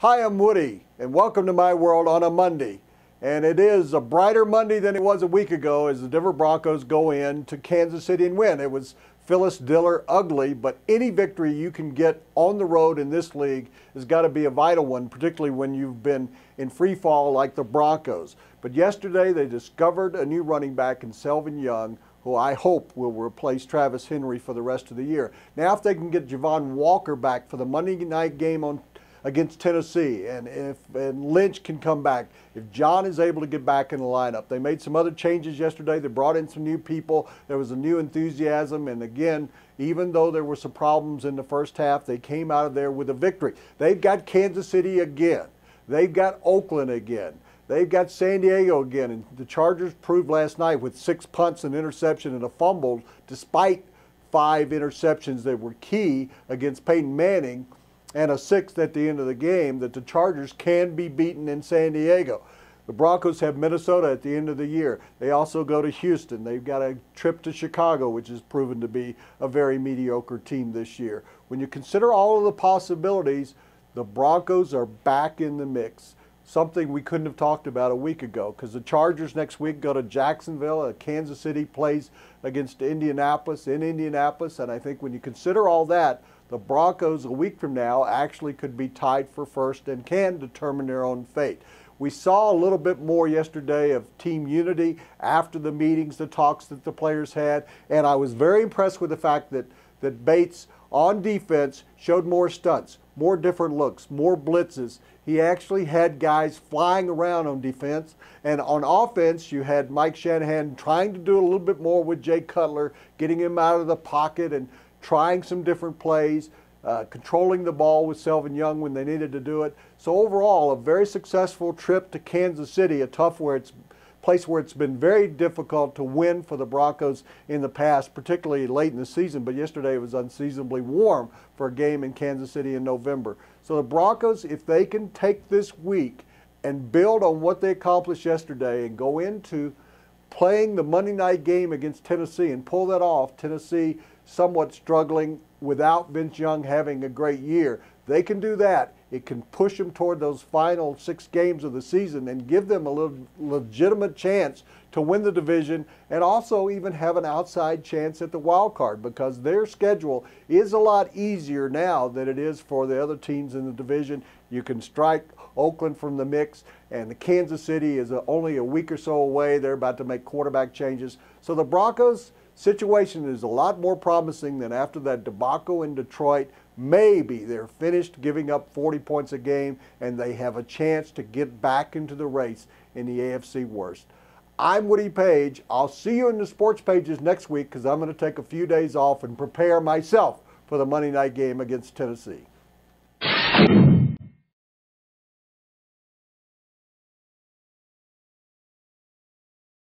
Hi, I'm Woody, and welcome to my world on a Monday. And it is a brighter Monday than it was a week ago as the Denver Broncos go in to Kansas City and win. It was Phyllis Diller ugly, but any victory you can get on the road in this league has got to be a vital one, particularly when you've been in free fall like the Broncos. But yesterday they discovered a new running back in Selvin Young, who I hope will replace Travis Henry for the rest of the year. Now if they can get Javon Walker back for the Monday night game against Tennessee, and Lynch can come back, if John is able to get back in the lineup. They made some other changes yesterday. They brought in some new people. There was a new enthusiasm, and again, even though there were some problems in the first half, they came out of there with a victory. They've got Kansas City again. They've got Oakland again. They've got San Diego again, and the Chargers proved last night with 6 punts, an interception, and a fumble, despite 5 interceptions that were key against Peyton Manning, and a 6th at the end of the game, that the Chargers can be beaten in San Diego. The Broncos have Minnesota at the end of the year. They also go to Houston. They've got a trip to Chicago, which has proven to be a very mediocre team this year. When you consider all of the possibilities, the Broncos are back in the mix. Something we couldn't have talked about a week ago, because the Chargers next week go to Jacksonville. Kansas City plays against Indianapolis in Indianapolis, and I think when you consider all that, the Broncos a week from now actually could be tied for first and can determine their own fate. We saw a little bit more yesterday of team unity after the meetings, the talks that the players had, and I was very impressed with the fact that Bates on defense showed more stunts, more different looks, more blitzes. He actually had guys flying around on defense, and on offense you had Mike Shanahan trying to do a little bit more with Jay Cutler, getting him out of the pocket and trying some different plays, controlling the ball with Selvin Young when they needed to do it. So overall, a very successful trip to Kansas City, a place where it's been very difficult to win for the Broncos in the past, particularly late in the season. But yesterday it was unseasonably warm for a game in Kansas City in November. So the Broncos, if they can take this week and build on what they accomplished yesterday and go into playing the Monday night game against Tennessee and pull that off, Tennessee somewhat struggling without Vince Young having a great year, they can do that. It can push them toward those final 6 games of the season and give them a legitimate chance to win the division, and also even have an outside chance at the wild card, because their schedule is a lot easier now than it is for the other teams in the division. You can strike Oakland from the mix, and the Kansas City is only a week or so away. They're about to make quarterback changes. So the Broncos situation is a lot more promising than after that debacle in Detroit. Maybe they're finished giving up 40 points a game and they have a chance to get back into the race in the AFC West. I'm Woody Paige. I'll see you in the sports pages next week, because I'm going to take a few days off and prepare myself for the Monday night game against Tennessee.